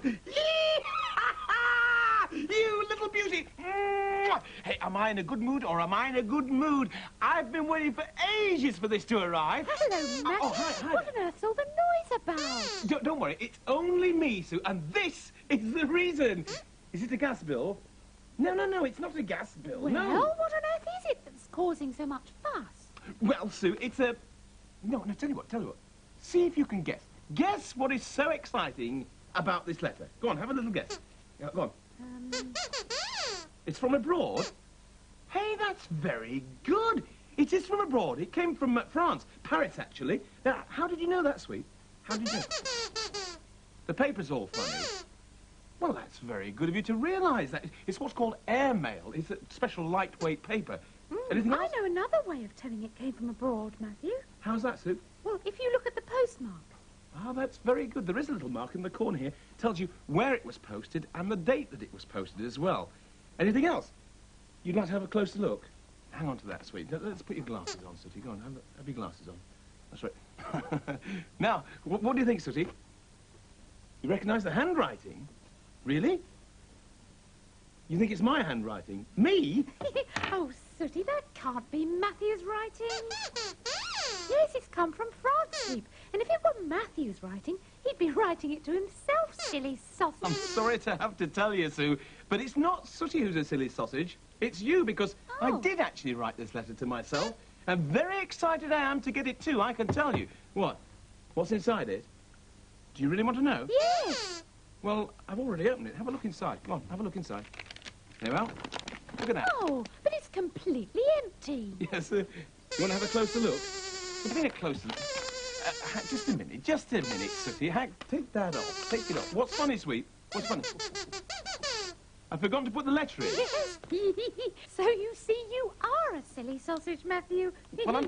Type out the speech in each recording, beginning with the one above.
You little beauty! Hey, am I in a good mood or am I in a good mood? I've been waiting for ages for this to arrive. Hello, Matthew. Oh, hi. What on earth's all the noise about? Don't worry, it's only me, Sue, and this is the reason. Is it a gas bill? No, it's not a gas bill, Well, no. what on earth is it that's causing so much fuss? Well, Sue, it's a... No, tell you what. See if you can guess. Guess what is so exciting about this letter. Go on, have a little guess. Yeah, go on. It's from abroad? Hey, that's very good. It is from abroad. It came from France. Paris, actually. Now, how did you know that, sweet? How did you know? The paper's all funny. Well, that's very good of you to realise that. It's what's called airmail. It's a special lightweight paper. Anything else? I know another way of telling it came from abroad, Matthew. How's that, Sue? Well, if you look at the postmark. Oh, that's very good. There is a little mark in the corner here. Tells you where it was posted and the date that it was posted as well. Anything else? You'd like to have a closer look? Hang on to that, sweet. Let's put your glasses on, Sooty. Go on, have your glasses on. That's right. Now, what do you think, Sooty? You recognise the handwriting? Really? You think it's my handwriting? Me? Oh, Sooty, that can't be Matthew's writing. Yes, it's come from France, Sweep. And if it were Matthew's writing, he'd be writing it to himself, silly sausage. I'm sorry to have to tell you, Sue, but it's not Sooty who's a silly sausage. It's you, because I did actually write this letter to myself. And very excited I am to get it too, I can tell you. What? What's inside it? Do you really want to know? Yes. Well, I've already opened it. Have a look inside. Come on, have a look inside. There you are. Look at that. Oh, but it's completely empty. Yes, you want to have a closer look? Well, take a closer look. Just a minute, Sooty. Take that off. Take it off. What's funny, sweet? What's funny? I've forgotten to put the letter in. So you see, you are a silly sausage, Matthew. Well,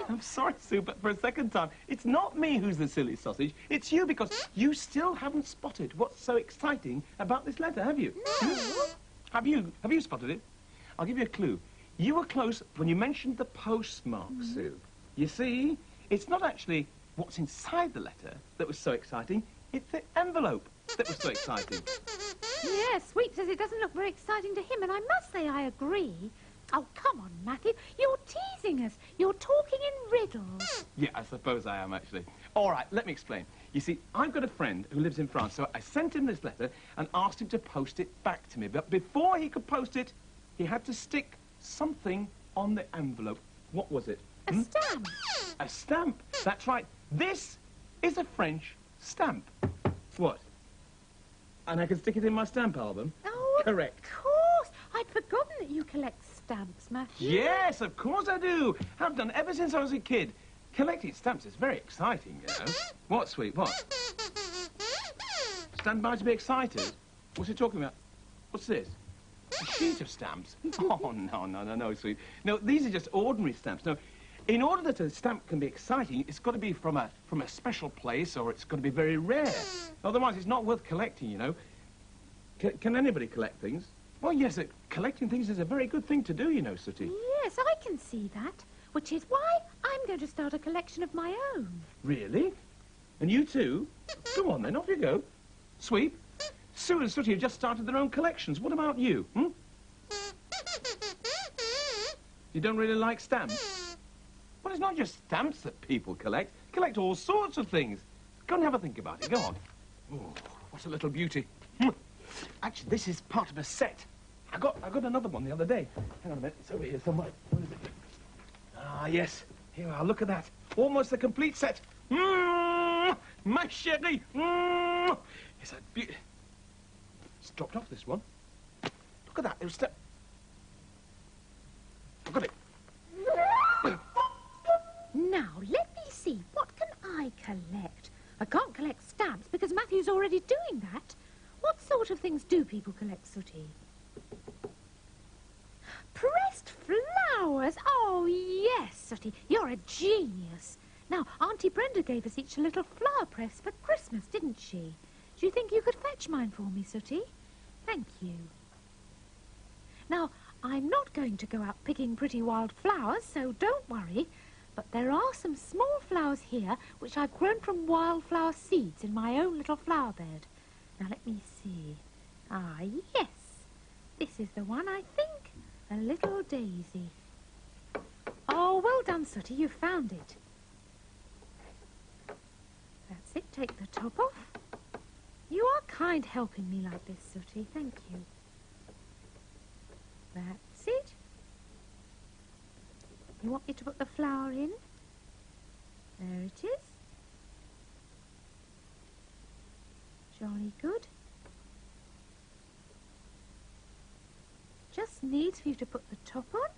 I'm sorry, Sue, but for a second time, it's not me who's the silly sausage. It's you, because you still haven't spotted what's so exciting about this letter, have you? No. Have you spotted it? I'll give you a clue. You were close when you mentioned the postmark, Sue. You see, it's not actually what's inside the letter that was so exciting. It's the envelope that was so exciting. Yes, Sweep says it doesn't look very exciting to him, and I must say I agree. Oh, come on, Matthew. You're teasing us. You're talking in riddles. Yeah, I suppose I am, actually. All right, let me explain. You see, I've got a friend who lives in France, so I sent him this letter and asked him to post it back to me. But before he could post it, he had to stick something on the envelope. What was it? A stamp. A stamp. That's right. This is a French stamp. What? And I can stick it in my stamp album? Oh, correct. Of course. I'd forgotten that you collect stamps, Matthew. Yes, of course I do. I've done ever since I was a kid. Collecting stamps is very exciting, you know. What, sweet? What? Stand by to be excited? What's he talking about? What's this? A sheet of stamps? Oh, no, sweet. No, these are just ordinary stamps. No, in order that a stamp can be exciting, it's got to be from a special place, or it's got to be very rare. Otherwise, it's not worth collecting, you know. Can anybody collect things? Well, yes, collecting things is a very good thing to do, you know, Sooty. Yes, I can see that, which is why I'm going to start a collection of my own. Really? And you too? Go on, then, off you go. Sweep, Sue and Sooty have just started their own collections. What about you, You don't really like stamps? Well, it's not just stamps that people collect. Collect all sorts of things. Go and have a think about it. Go on. Oh, what a little beauty. Actually, this is part of a set. I got another one the other day. Hang on a minute. It's over here somewhere. Where is it? Ah, yes. Here we are. Look at that. Almost a complete set. My chérie. It's a beauty. It's dropped off, this one. Look at that. It was I've got it. Now, let me see. What can I collect? I can't collect stamps because Matthew's already doing that. What sort of things do people collect, Sooty? Pressed flowers? Oh, yes, Sooty. You're a genius. Now, Auntie Brenda gave us each a little flower press for Christmas, didn't she? Do you think you could fetch mine for me, Sooty? Thank you. Now, I'm not going to go out picking pretty wild flowers, so don't worry. But there are some small flowers here which I've grown from wildflower seeds in my own little flower bed. Now, let me see. Ah, yes. This is the one, I think. A little daisy. Oh, well done, Sooty. You found it. That's it. Take the top off. You are kind helping me like this, Sooty. Thank you. That's it. You want me to put the flower in? There it is. Jolly good. Just needs for you to put the top on.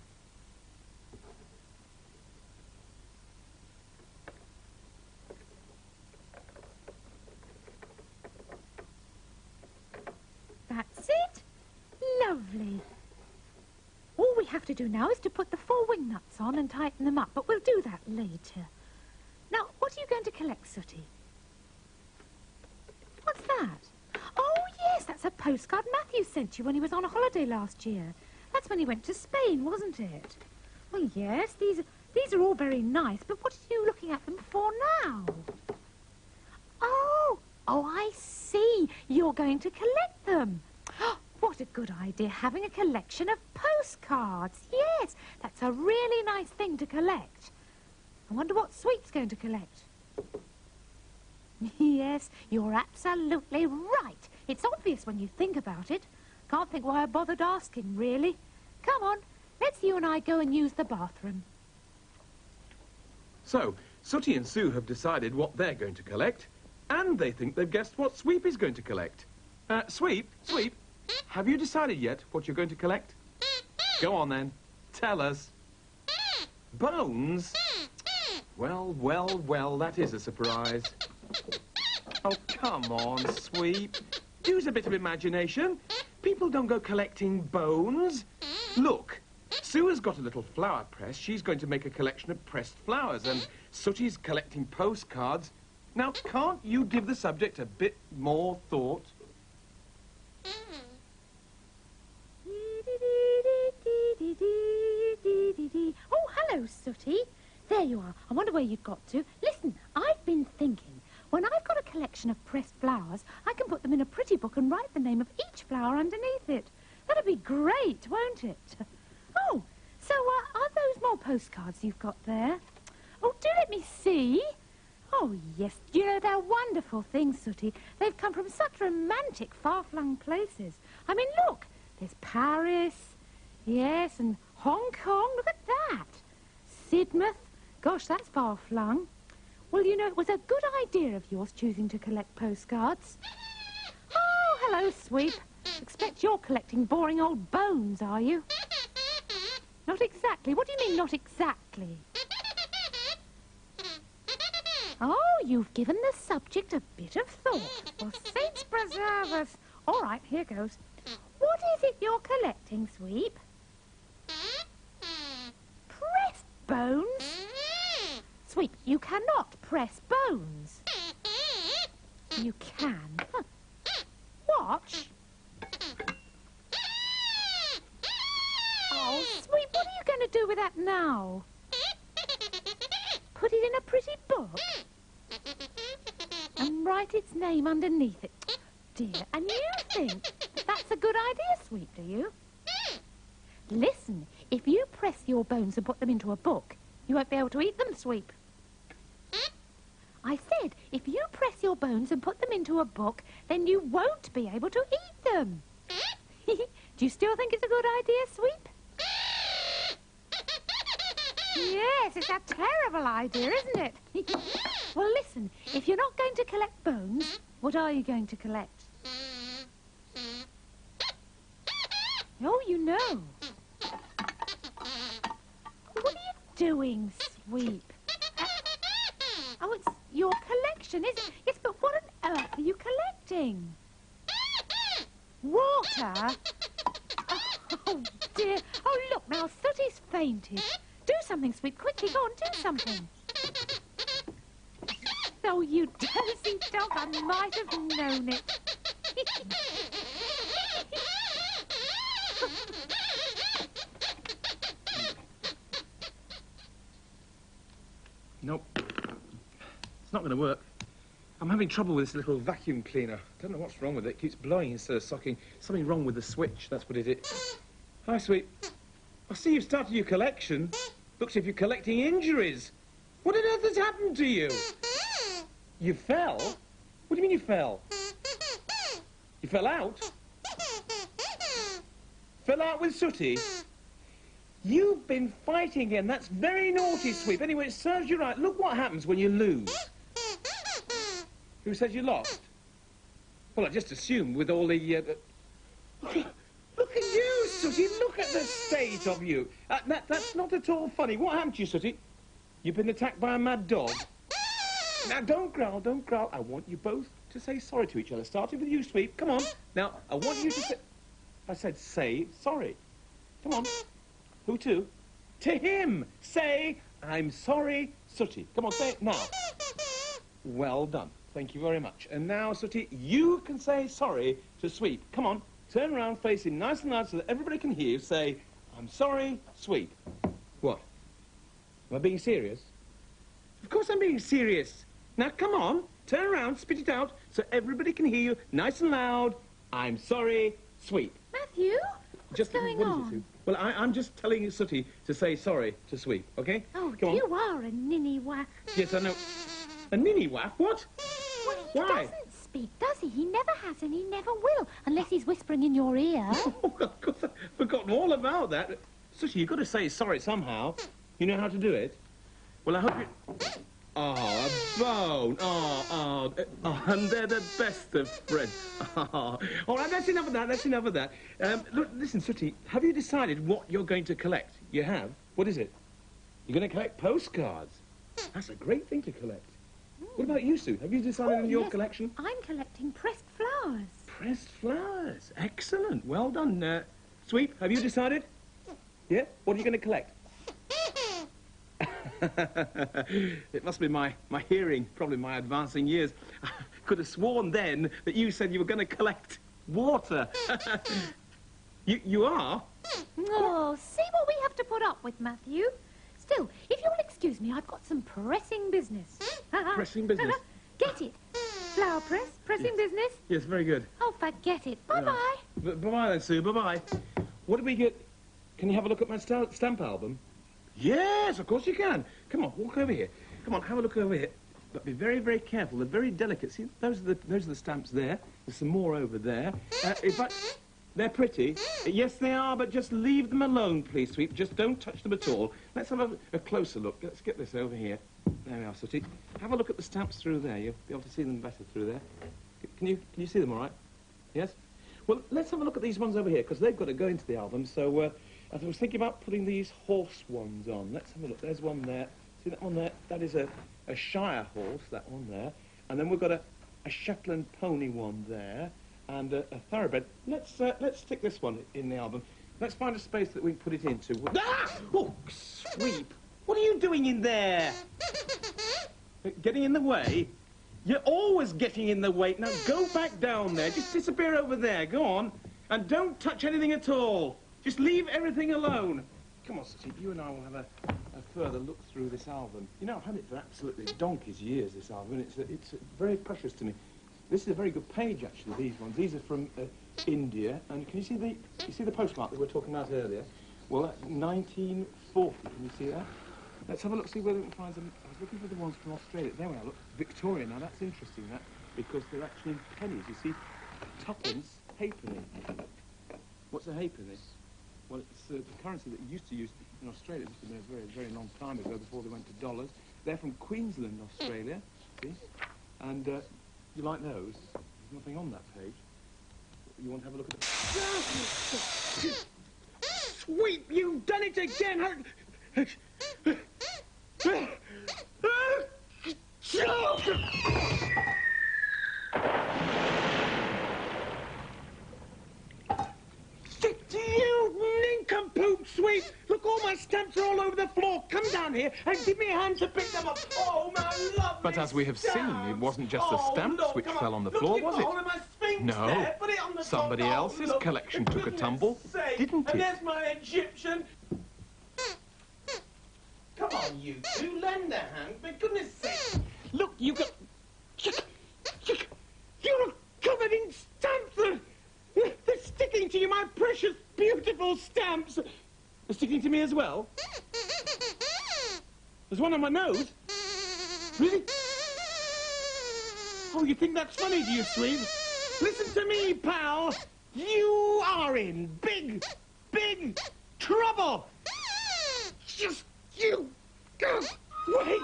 That's it. Lovely. All we have to do now is to put the 4 wing nuts on and tighten them up, but we'll do that later. Now, what are you going to collect, Sooty? What's that? Oh, yes, that's a postcard Matthew sent you when he was on a holiday last year. That's when he went to Spain, wasn't it? Well, yes, these are all very nice, but what are you looking at them for now? Oh, I see. You're going to collect them. What a good idea, having a collection of postcards. Yes, that's a really nice thing to collect. I wonder what Sweet's going to collect. Yes, you're absolutely right. It's obvious when you think about it. Can't think why I bothered asking, really. Come on, let's you and I go and use the bathroom. So, Sooty and Sue have decided what they're going to collect, and they think they've guessed what Sweep is going to collect. Sweep, have you decided yet what you're going to collect? Go on, then. Tell us. Bones? Well, that is a surprise. Oh, come on, Sweep. Use a bit of imagination. People don't go collecting bones. Look, Sue has got a little flower press. She's going to make a collection of pressed flowers, and Sooty's collecting postcards. Now, can't you give the subject a bit more thought? Oh, hello, Sooty. There you are. I wonder where you've got to. Listen, I've been thinking. When I've got a collection of pressed flowers, I can put them in a pretty book and write the name of each flower underneath it. That'd be great, won't it? Oh, so are those more postcards you've got there? Oh, do let me see. Oh, yes. You know, they're wonderful things, Sooty. They've come from such romantic, far-flung places. I mean, look, there's Paris, yes, and Hong Kong. Look at that. Sidmouth. Gosh, that's far-flung. Well, you know, it was a good idea of yours choosing to collect postcards. Oh, hello, Sweep. Expect you're collecting boring old bones, are you? Not exactly. What do you mean, not exactly? Oh, you've given the subject a bit of thought. Well, saints preserve us. All right, here goes. What is it you're collecting, Sweep? Pressed bones? Sweep, you cannot press bones. You can. Huh. Watch. Oh, Sweep, what are you going to do with that now? Put it in a pretty book? And write its name underneath it. Dear, and you think that's a good idea, Sweep, do you? Listen, if you press your bones and put them into a book, you won't be able to eat them, Sweep. I said, if you press your bones and put them into a book, then you won't be able to eat them. Do you still think it's a good idea, Sweep? Yes, it's a terrible idea, isn't it? Well, listen, if you're not going to collect bones, what are you going to collect? Oh, you know. What are you doing, Sweep? Oh, it's your collection, isn't it? Yes, but what on earth are you collecting? Water? Oh, dear. Oh, look, now, Sooty's fainted. Do something, Sweep. Quickly, go on, do something. Oh, you dozy dog, I might have known it. Nope. It's not going to work. I'm having trouble with this little vacuum cleaner. I don't know what's wrong with it. It keeps blowing instead of sucking. Something wrong with the switch, that's what it is. Hi, sweet. I see you've started your collection. Looks as if you're collecting injuries. What on earth has happened to you? You fell? What do you mean you fell? You fell out? Fell out with Sooty? You've been fighting again. That's very naughty, Sweep. Anyway, it serves you right. Look what happens when you lose. Who says you lost? Well, I just assumed with all the... Look at you, Sooty. Look at the state of you. That's not at all funny. What happened to you, Sooty? You've been attacked by a mad dog. Now, don't growl, don't growl. I want you both to say sorry to each other. Starting with you, Sweep. Come on. Now, I want you to say... I said say sorry. Come on. Who to? To him. Say, I'm sorry, Sooty. Come on, say it now. Well done. Thank you very much. And now, Sooty, you can say sorry to Sweep. Come on. Turn around, face him nice and loud so that everybody can hear you. Say, I'm sorry, Sweep. What? Am I being serious? Of course I'm being serious. Now, come on. Turn around, spit it out so everybody can hear you nice and loud. I'm sorry, Sweep. Matthew, what's going on? Sue? Well, I'm just telling you, Sooty, to say sorry to Sweep, OK? Oh, come on. You are a ninny-waff. Yes, I know. A ninny-waff? What? Well, he Why? doesn't speak, does he? He never has and he never will, unless he's whispering in your ear. Oh, of course, I've forgotten all about that. Sooty, you've got to say sorry somehow. You know how to do it? Well, I hope you... Oh, a bone. Oh, and they're the best of friends. Oh. All right, that's enough of that, that's enough of that. Look, listen, Sooty, have you decided what you're going to collect? You have? What is it? You're going to collect postcards. That's a great thing to collect. What about you, Sue? Have you decided on your collection? I'm collecting pressed flowers. Pressed flowers. Excellent. Well done. Sweep, have you decided? Yeah? What are you going to collect? It must be my hearing, probably my advancing years. I could have sworn then that you said you were going to collect water. You are? Oh, see what we have to put up with, Matthew. Still, if you'll excuse me, I've got some pressing business. Pressing business? Get it? Flower press, pressing business. Yes, very good. Oh, forget it. Bye-bye. Bye-bye then, Sue. Bye-bye. What did we get? Can you have a look at my stamp album? Yes, of course you can. Come on, walk over here. Come on, have a look over here. But be very, very careful. They're very delicate. See, those are the stamps there. There's some more over there. In fact, they're pretty. Yes, they are, but just leave them alone, please, Sweep. Just don't touch them at all. Let's have a closer look. Let's get this over here. There we are, Sooty. Have a look at the stamps through there. You'll be able to see them better through there. Can you see them all right? Yes? Well, let's have a look at these ones over here, because they've got to go into the album. So I was thinking about putting these horse ones on. Let's have a look. There's one there. See that one there? That is a Shire horse, that one there. And then we've got a Shetland pony one there, and a thoroughbred. Let's stick this one in the album. Let's find a space that we can put it into. Ah! Oh, Sweep! What are you doing in there? Getting in the way? You're always getting in the way. Now go back down there. Just disappear over there. Go on. And don't touch anything at all. Just leave everything alone. Come on, Sooty, you and I will have a further look through this album. You know, I've had it for absolutely donkey's years, this album, and it's very precious to me. This is a very good page, actually, these ones. These are from India, and can you see the postmark that we were talking about earlier? Well, that's 1940, can you see that? Let's have a look, see whether we can find them. I was looking for the ones from Australia. There we are, look, Victoria. Now, that's interesting, that, because they're actually in pennies. You see, tuppence, halfpenny. What's a halfpenny? Well, it's the currency that you used to use in Australia. This has been a very, very long time ago, before they went to dollars. They're from Queensland, Australia, see? And you like those? There's nothing on that page. You want to have a look at them? Sweep, you've done it again! You nincompoop, Sweep! Look, all my stamps are all over the floor. Come down here and give me a hand to pick them up. Oh, my lovely But as we have seen, it wasn't just the stamps which fell on the floor, was it? No. Somebody else's collection took a tumble, didn't And it? there's my Egyptian. Come on, you two, lend a hand, for goodness sake. Look, you got... Stamps! They're sticking to you, my precious, beautiful stamps! They're sticking to me as well? There's one on my nose. Really? Oh, you think that's funny, do you, Sweep? Listen to me, pal. You are in big, big trouble. Just you go away.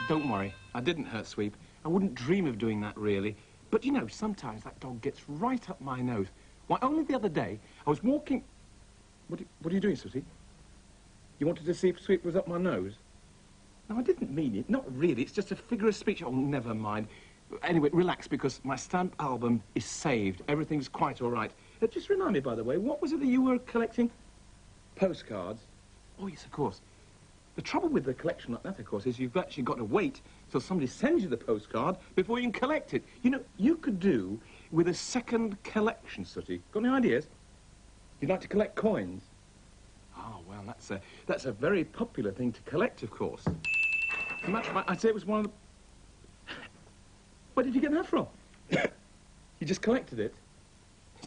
Don't worry. I didn't hurt Sweep. I wouldn't dream of doing that, really. But, you know, sometimes that dog gets right up my nose. Why, only the other day, I was walking... What are you doing, Sooty? You wanted to see if Sweep was up my nose? No, I didn't mean it. Not really. It's just a figure of speech. Oh, never mind. Anyway, relax, because my stamp album is saved. Everything's quite all right. Just remind me, by the way, what was it that you were collecting? Postcards? Oh, yes, of course. The trouble with the collection like that, of course, is you've actually got to wait till somebody sends you the postcard before you can collect it. You know, you could do with a second collection, Sooty. Got any ideas? You'd like to collect coins? Oh, well, that's a very popular thing to collect, of course. I'd say it was one of the... Where did you get that from? You just collected it?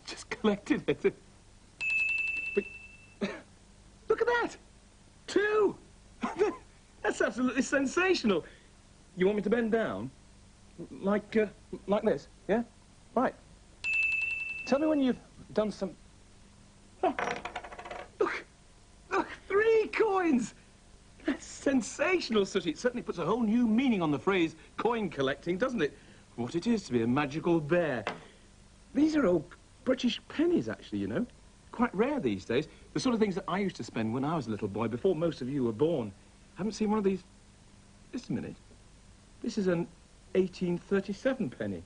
Just collected it? But, look at that! 2! That's absolutely sensational. You want me to bend down? Like this, yeah? Right. Tell me when you've done some... Oh. Look, 3 coins! That's sensational, Sooty. It certainly puts a whole new meaning on the phrase coin collecting, doesn't it? What it is to be a magical bear. These are old British pennies, actually, you know. Quite rare these days. The sort of things that I used to spend when I was a little boy, before most of you were born. I haven't seen one of these... Just a minute. This is an 1837 penny.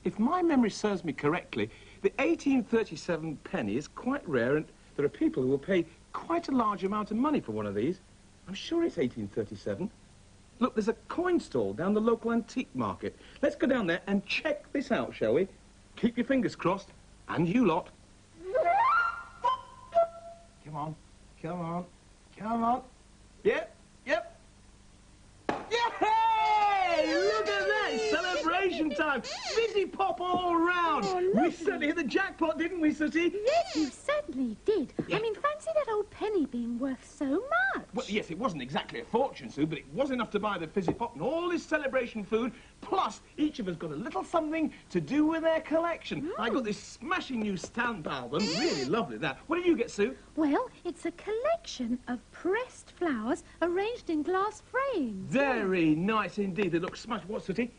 If my memory serves me correctly, the 1837 penny is quite rare, and there are people who will pay quite a large amount of money for one of these. I'm sure it's 1837. Look, there's a coin stall down the local antique market. Let's go down there and check this out, shall we? Keep your fingers crossed, and you lot. Come on, come on, come on. Yep, yep. Yay! Look at that! Celebration time! Fizzy pop all round! Oh, we certainly hit the jackpot, didn't we, Sooty? Yes, you certainly did. Yeah. I mean, fancy that old penny being worth so much. Well, yes, it wasn't exactly a fortune, Sue, but it was enough to buy the fizzy pop and all this celebration food, plus each of us got a little something to do with their collection. I got this smashing new stamp album, really lovely that. What did you get, Sue? Well, it's a collection of pressed flowers arranged in glass frames. Very nice indeed. They look smashed. What, Sooty?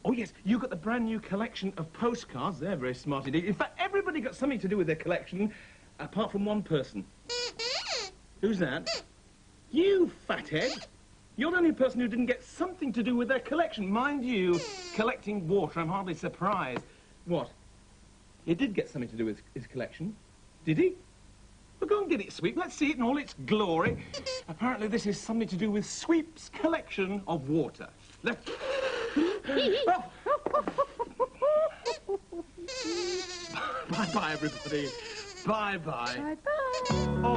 Oh, yes, you got the brand new collection of postcards. They're very smart indeed. In fact, everybody got something to do with their collection, apart from one person. Who's that? You, fathead. You're the only person who didn't get something to do with their collection. Mind you, collecting water, I'm hardly surprised. What? He did get something to do with his collection. Did he? Well, go and get it, Sweep. Let's see it in all its glory. Apparently, this is something to do with Sweep's collection of water. Let's... Bye-bye, everybody. Bye-bye. Bye-bye. Oh.